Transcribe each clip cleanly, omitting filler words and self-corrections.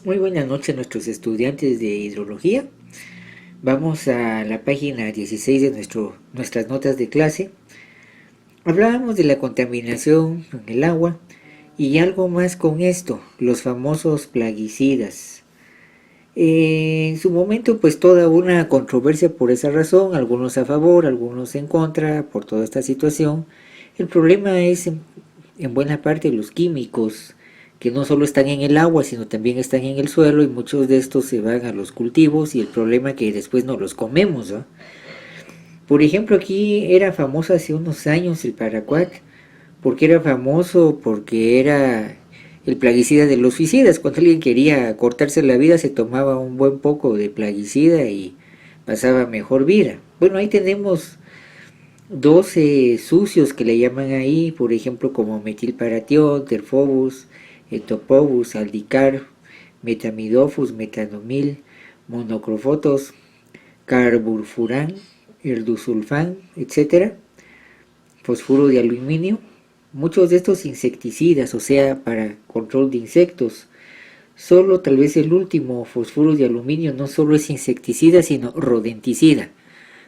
Muy buenas noches a nuestros estudiantes de hidrología. Vamos a la página 16 de nuestras notas de clase. Hablábamos de la contaminación en el agua y algo más con esto, los famosos plaguicidas. En su momento pues toda una controversia por esa razón, algunos a favor, algunos en contra por toda esta situación. El problema es en buena parte los químicos que no solo están en el agua, sino también están en el suelo y muchos de estos se van a los cultivos y el problema es que después no los comemos, ¿no? Por ejemplo, aquí era famoso hace unos años el paraquat. ¿Por qué era famoso? Porque era el plaguicida de los suicidas. Cuando alguien quería cortarse la vida se tomaba un buen poco de plaguicida y pasaba mejor vida. Bueno, ahí tenemos 12 sucios que le llaman ahí, por ejemplo, como metilparatión, terfobus, etopobus, aldicar, metamidofus, metanomil, monocrofotos, carburfurán, erdusulfán, etcétera, fosfuro de aluminio. Muchos de estos insecticidas, o sea, para control de insectos. Solo tal vez el último, fosfuro de aluminio, no solo es insecticida, sino rodenticida.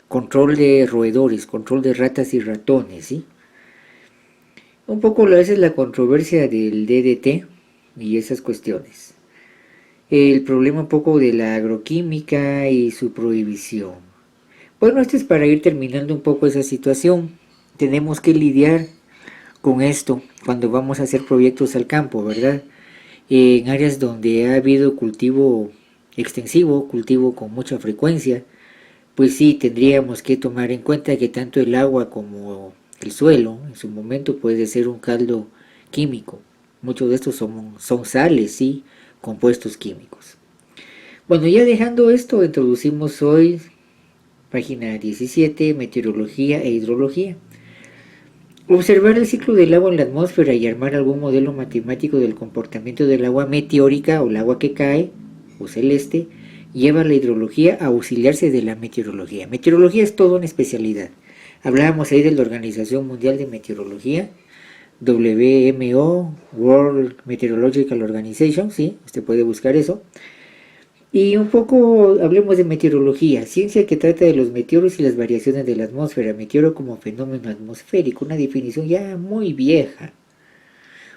Control de roedores, control de ratas y ratones, ¿sí? Un poco a veces la controversia del DDT y esas cuestiones. El problema un poco de la agroquímica y su prohibición. Bueno, esto es para ir terminando un poco esa situación. Tenemos que lidiar con esto cuando vamos a hacer proyectos al campo, ¿verdad? En áreas donde ha habido cultivo extensivo, cultivo con mucha frecuencia, pues sí, tendríamos que tomar en cuenta que tanto el agua como el suelo en su momento puede ser un caldo químico. Muchos de estos son sales, sí, compuestos químicos. Bueno, ya dejando esto, introducimos hoy página 17, meteorología e hidrología. Observar el ciclo del agua en la atmósfera y armar algún modelo matemático del comportamiento del agua meteórica o el agua que cae o celeste lleva a la hidrología a auxiliarse de la meteorología. Meteorología es toda una especialidad. Hablábamos ahí de la Organización Mundial de Meteorología, WMO, World Meteorological Organization, sí, usted puede buscar eso. Y un poco hablemos de meteorología, ciencia que trata de los meteoros y las variaciones de la atmósfera, meteoro como fenómeno atmosférico, una definición ya muy vieja.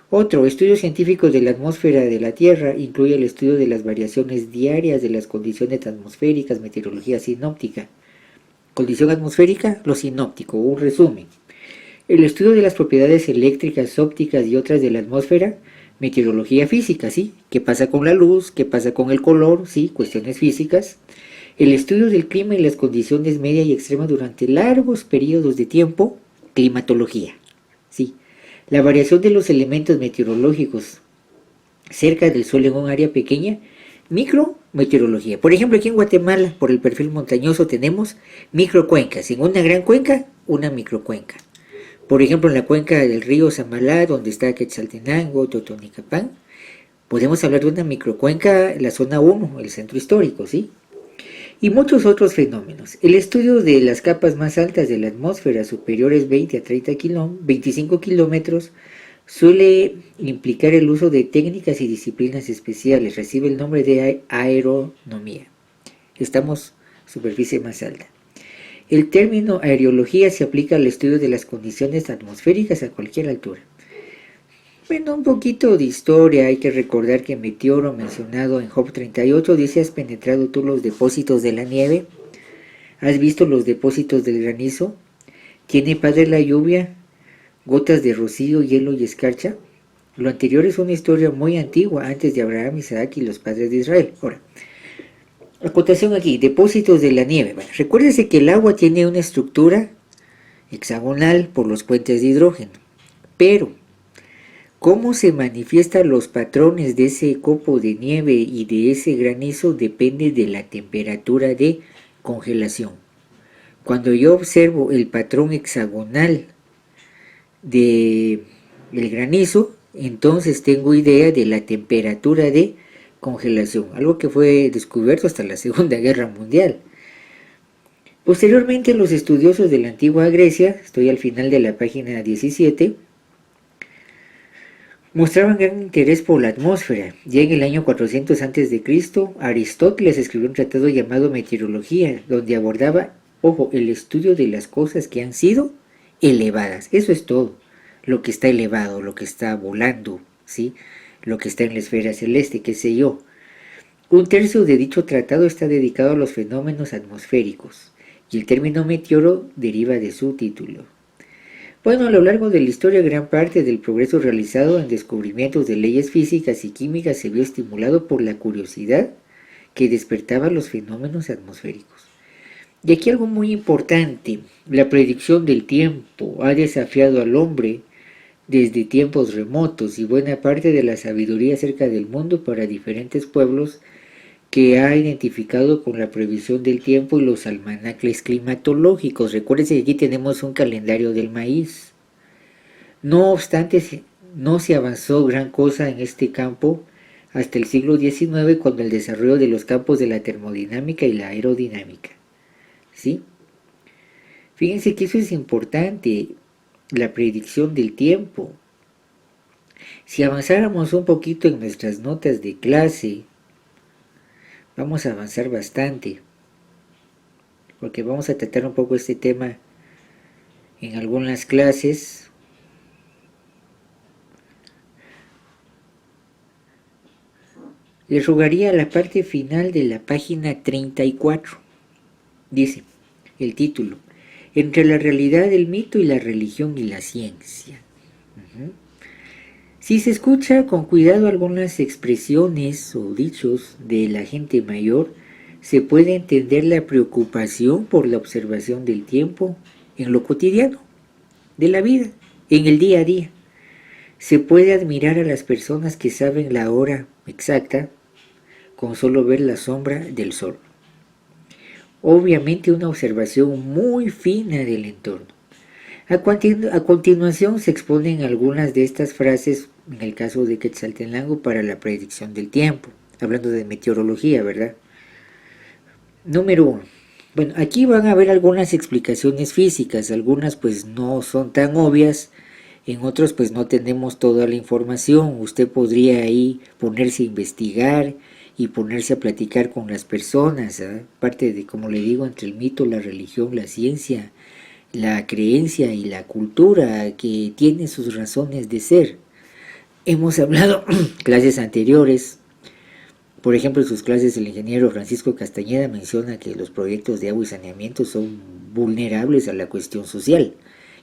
Otro, estudios científicos de la atmósfera de la Tierra, incluye el estudio de las variaciones diarias de las condiciones atmosféricas, meteorología sinóptica. Condición atmosférica, lo sinóptico, un resumen. El estudio de las propiedades eléctricas, ópticas y otras de la atmósfera, meteorología física, ¿sí? ¿Qué pasa con la luz? ¿Qué pasa con el color? ¿Sí? Cuestiones físicas. El estudio del clima y las condiciones media y extremas durante largos periodos de tiempo, climatología, ¿sí? La variación de los elementos meteorológicos cerca del suelo en un área pequeña, micrometeorología. Por ejemplo, aquí en Guatemala, por el perfil montañoso, tenemos microcuencas. En una gran cuenca, una microcuenca. Por ejemplo, en la cuenca del río Samalá, donde está Quetzaltenango, Totonicapán, podemos hablar de una microcuenca, la zona 1, el centro histórico, ¿sí? Y muchos otros fenómenos. El estudio de las capas más altas de la atmósfera, superiores 20 a 25 kilómetros, suele implicar el uso de técnicas y disciplinas especiales. Recibe el nombre de aeronomía. Estamos superficie más alta. El término aerología se aplica al estudio de las condiciones atmosféricas a cualquier altura. Bueno, un poquito de historia. Hay que recordar que Meteoro, mencionado en Job 38, dice: ¿has penetrado tú los depósitos de la nieve? ¿Has visto los depósitos del granizo? ¿Tiene padre la lluvia gotas de rocío, hielo y escarcha? Lo anterior es una historia muy antigua, antes de Abraham, Isaac y los padres de Israel. Ahora, acotación aquí, depósitos de la nieve. Bueno, recuérdese que el agua tiene una estructura hexagonal por los puentes de hidrógeno, pero cómo se manifiestan los patrones de ese copo de nieve y de ese granizo depende de la temperatura de congelación. Cuando yo observo el patrón hexagonal del granizo, entonces tengo idea de la temperatura de congelación, algo que fue descubierto hasta la Segunda Guerra Mundial. Posteriormente, los estudiosos de la antigua Grecia, estoy al final de la página 17, Mostraban gran interés por la atmósfera. Ya en el año 400 a.C., Aristóteles escribió un tratado llamado Meteorología, donde abordaba, ojo, el estudio de las cosas que han sido elevadas. Eso es todo. Lo que está elevado, lo que está volando, ¿sí? Lo que está en la esfera celeste, qué sé yo. Un tercio de dicho tratado está dedicado a los fenómenos atmosféricos, y el término meteoro deriva de su título. Bueno, a lo largo de la historia, gran parte del progreso realizado en descubrimientos de leyes físicas y químicas se vio estimulado por la curiosidad que despertaban los fenómenos atmosféricos. Y aquí algo muy importante, la predicción del tiempo ha desafiado al hombre desde tiempos remotos, y buena parte de la sabiduría acerca del mundo para diferentes pueblos que ha identificado con la previsión del tiempo y los almanaques climatológicos. Recuérdense que aquí tenemos un calendario del maíz. No obstante, no se avanzó gran cosa en este campo hasta el siglo XIX, con el desarrollo de los campos de la termodinámica y la aerodinámica. ¿Sí? Fíjense que eso es importante, la predicción del tiempo. Si avanzáramos un poquito en nuestras notas de clase, vamos a avanzar bastante, porque vamos a tratar un poco este tema en algunas clases. Les rogaría la parte final de la página 34. Dice el título: Entre la realidad, el mito y la religión y la ciencia. Si se escucha con cuidado algunas expresiones o dichos de la gente mayor, se puede entender la preocupación por la observación del tiempo en lo cotidiano, de la vida, en el día a día. Se puede admirar a las personas que saben la hora exacta con solo ver la sombra del sol. Obviamente una observación muy fina del entorno. A continuación se exponen algunas de estas frases en el caso de Quetzaltenango para la predicción del tiempo, hablando de meteorología, ¿verdad? Número 1. Bueno, aquí van a haber algunas explicaciones físicas, algunas pues no son tan obvias, en otros pues no tenemos toda la información. Usted podría ahí ponerse a investigar y ponerse a platicar con las personas, ¿eh? Parte de, como le digo, entre el mito, la religión, la ciencia, la creencia y la cultura, que tiene sus razones de ser. Hemos hablado clases anteriores, por ejemplo en sus clases el ingeniero Francisco Castañeda menciona que los proyectos de agua y saneamiento son vulnerables a la cuestión social,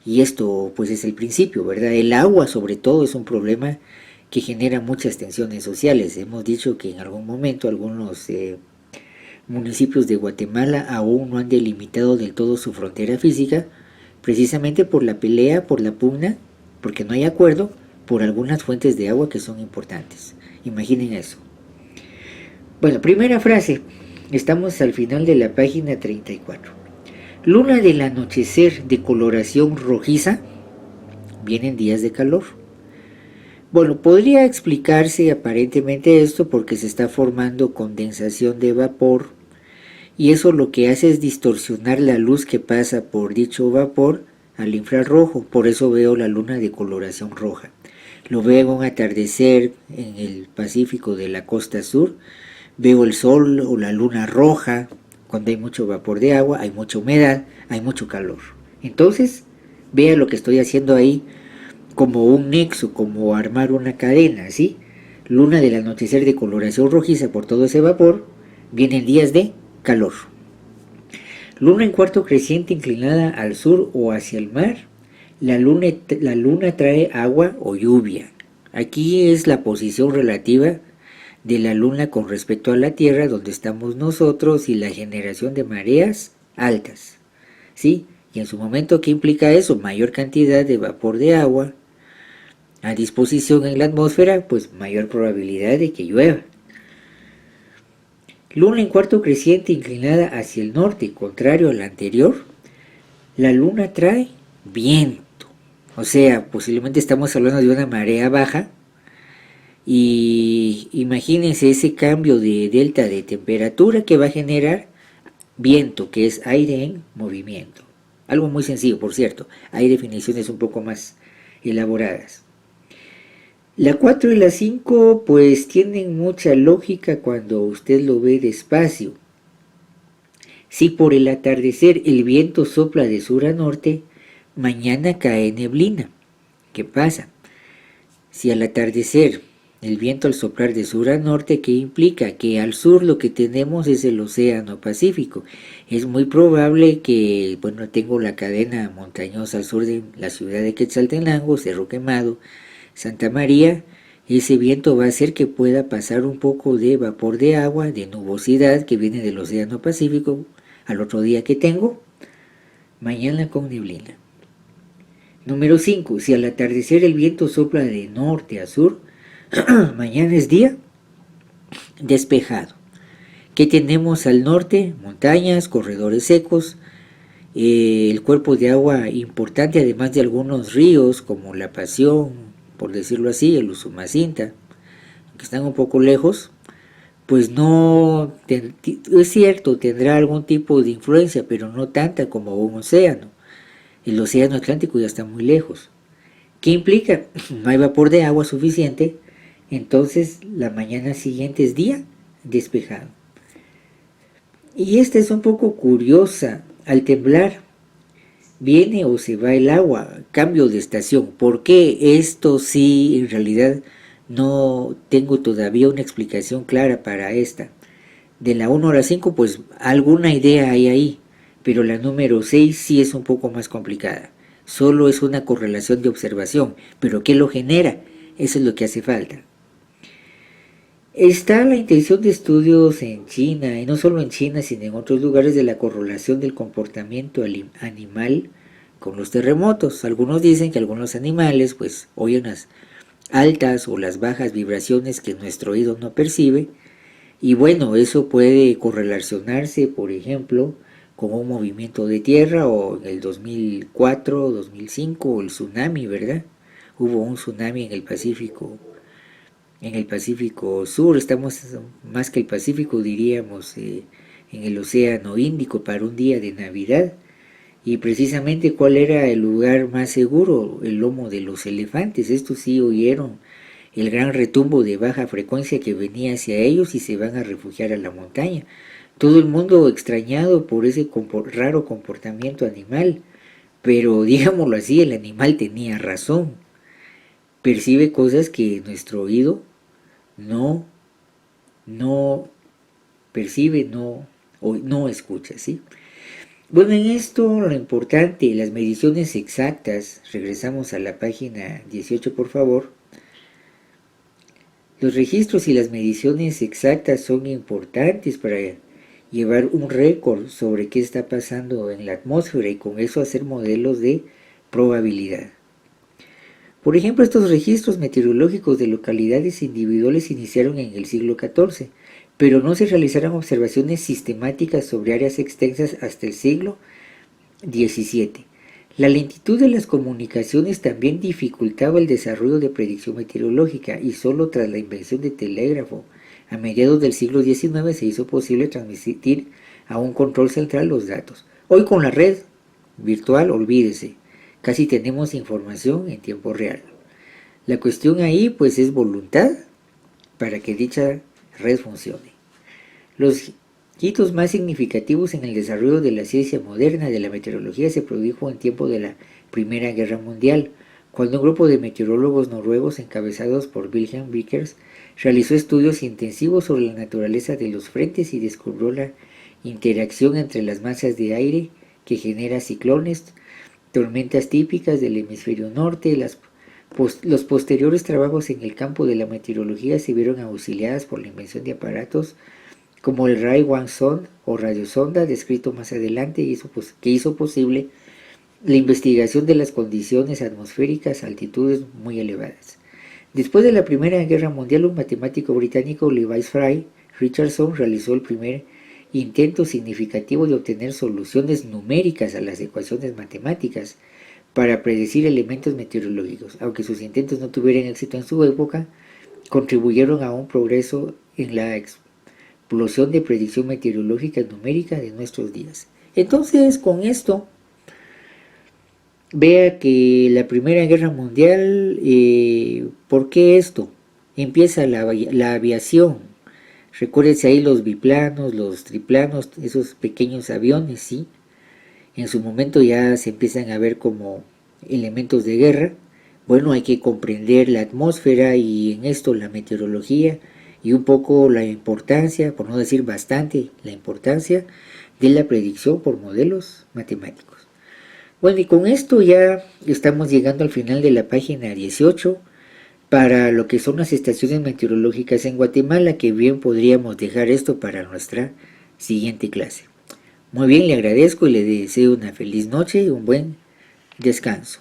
y esto pues es el principio, ¿verdad? El agua sobre todo es un problema que genera muchas tensiones sociales. Hemos dicho que en algún momento algunos municipios de Guatemala aún no han delimitado del todo su frontera física, precisamente por la pelea, por la pugna, porque no hay acuerdo por algunas fuentes de agua que son importantes. Imaginen eso. Bueno, primera frase. Estamos al final de la página 34. Luna del anochecer de coloración rojiza. Vienen días de calor. Bueno, podría explicarse aparentemente esto porque se está formando condensación de vapor, y eso lo que hace es distorsionar la luz que pasa por dicho vapor al infrarrojo. Por eso veo la luna de coloración roja. Lo veo en un atardecer en el Pacífico de la costa sur. Veo el sol o la luna roja cuando hay mucho vapor de agua, hay mucha humedad, hay mucho calor. Entonces, vea lo que estoy haciendo ahí como un nexo, como armar una cadena, ¿sí? Luna del anochecer de coloración rojiza por todo ese vapor, vienen días de calor. Luna en cuarto creciente inclinada al sur o hacia el mar. La luna trae agua o lluvia. Aquí es la posición relativa de la luna con respecto a la Tierra, donde estamos nosotros, y la generación de mareas altas, ¿sí? Y en su momento, ¿qué implica eso? Mayor cantidad de vapor de agua a disposición en la atmósfera, pues mayor probabilidad de que llueva. Luna en cuarto creciente inclinada hacia el norte, contrario a la anterior. La luna trae viento, o sea, posiblemente estamos hablando de una marea baja, y imagínense ese cambio de delta de temperatura que va a generar viento, que es aire en movimiento. Algo muy sencillo, por cierto. Hay definiciones un poco más elaboradas. La 4 y la 5 pues tienen mucha lógica cuando usted lo ve despacio. Si por el atardecer el viento sopla de sur a norte, mañana cae neblina. ¿Qué pasa? Si al atardecer el viento al soplar de sur a norte, ¿qué implica? Que al sur lo que tenemos es el océano Pacífico. Es muy probable que, bueno, tengo la cadena montañosa al sur de la ciudad de Quetzaltenango, Cerro Quemado, Santa María. Ese viento va a hacer que pueda pasar un poco de vapor de agua, de nubosidad que viene del océano Pacífico, al otro día que tengo, mañana con neblina. Número 5. Si al atardecer el viento sopla de norte a sur, mañana es día despejado. ¿Qué tenemos al norte? Montañas, corredores secos, el cuerpo de agua importante, además de algunos ríos como la Pasión, por decirlo así, el Usumacinta, que están un poco lejos, pues no, es cierto, tendrá algún tipo de influencia, pero no tanta como un océano. El océano Atlántico ya está muy lejos. ¿Qué implica? No hay vapor de agua suficiente, entonces la mañana siguiente es día despejado. Y esta es un poco curiosa. Al temblar, viene o se va el agua, cambio de estación. ¿Por qué? Esto sí, en realidad no tengo todavía una explicación clara para esta. De la 1 a la 5, pues alguna idea hay ahí, pero la número 6 sí es un poco más complicada. Solo es una correlación de observación, pero ¿qué lo genera? Eso es lo que hace falta. Está la intención de estudios en China, y no solo en China, sino en otros lugares, de la correlación del comportamiento animal con los terremotos. Algunos dicen que algunos animales pues oyen las altas o las bajas vibraciones que nuestro oído no percibe, y bueno, eso puede correlacionarse, por ejemplo, con un movimiento de tierra, o en el 2004, 2005, el tsunami, ¿verdad? Hubo un tsunami en el Pacífico Sur, estamos más que el Pacífico, diríamos, en el Océano Índico para un día de Navidad. Y precisamente, ¿cuál era el lugar más seguro? El lomo de los elefantes. Estos sí oyeron el gran retumbo de baja frecuencia que venía hacia ellos y se van a refugiar a la montaña. Todo el mundo extrañado por ese raro comportamiento animal, pero digámoslo así, el animal tenía razón. Percibe cosas que nuestro oído no, no percibe, no escucha, ¿sí? Bueno, en esto lo importante, las mediciones exactas, regresamos a la página 18 por favor. Los registros y las mediciones exactas son importantes para llevar un récord sobre qué está pasando en la atmósfera y con eso hacer modelos de probabilidad. Por ejemplo, estos registros meteorológicos de localidades individuales iniciaron en el siglo XIV, pero no se realizaron observaciones sistemáticas sobre áreas extensas hasta el siglo XVII. La lentitud de las comunicaciones también dificultaba el desarrollo de predicción meteorológica, y solo tras la invención del telégrafo a mediados del siglo XIX se hizo posible transmitir a un control central los datos. Hoy con la red virtual, olvídese, casi tenemos información en tiempo real. La cuestión ahí pues es voluntad para que dicha red funcione. Los hitos más significativos en el desarrollo de la ciencia moderna de la meteorología se produjo en tiempo de la Primera Guerra Mundial, cuando un grupo de meteorólogos noruegos encabezados por Wilhelm Vickers realizó estudios intensivos sobre la naturaleza de los frentes y descubrió la interacción entre las masas de aire que genera ciclones, tormentas típicas del hemisferio norte. Los posteriores trabajos en el campo de la meteorología se vieron auxiliadas por la invención de aparatos como el Ray-One o radiosonda, descrito más adelante, que hizo posible la investigación de las condiciones atmosféricas a altitudes muy elevadas. Después de la Primera Guerra Mundial, un matemático británico, Levi Fry Richardson, realizó el primer intento significativo de obtener soluciones numéricas a las ecuaciones matemáticas para predecir elementos meteorológicos. Aunque sus intentos no tuvieran éxito en su época, contribuyeron a un progreso en la explosión de predicción meteorológica numérica de nuestros días. Entonces, con esto vea que la Primera Guerra Mundial, ¿por qué esto? Empieza la aviación. Recuérdese ahí los biplanos, los triplanos, esos pequeños aviones, ¿sí? En su momento ya se empiezan a ver como elementos de guerra. Bueno, hay que comprender la atmósfera y en esto la meteorología y un poco la importancia, por no decir bastante, la importancia de la predicción por modelos matemáticos. Bueno, y con esto ya estamos llegando al final de la página 18 para lo que son las estaciones meteorológicas en Guatemala, que bien podríamos dejar esto para nuestra siguiente clase. Muy bien, le agradezco y le deseo una feliz noche y un buen descanso.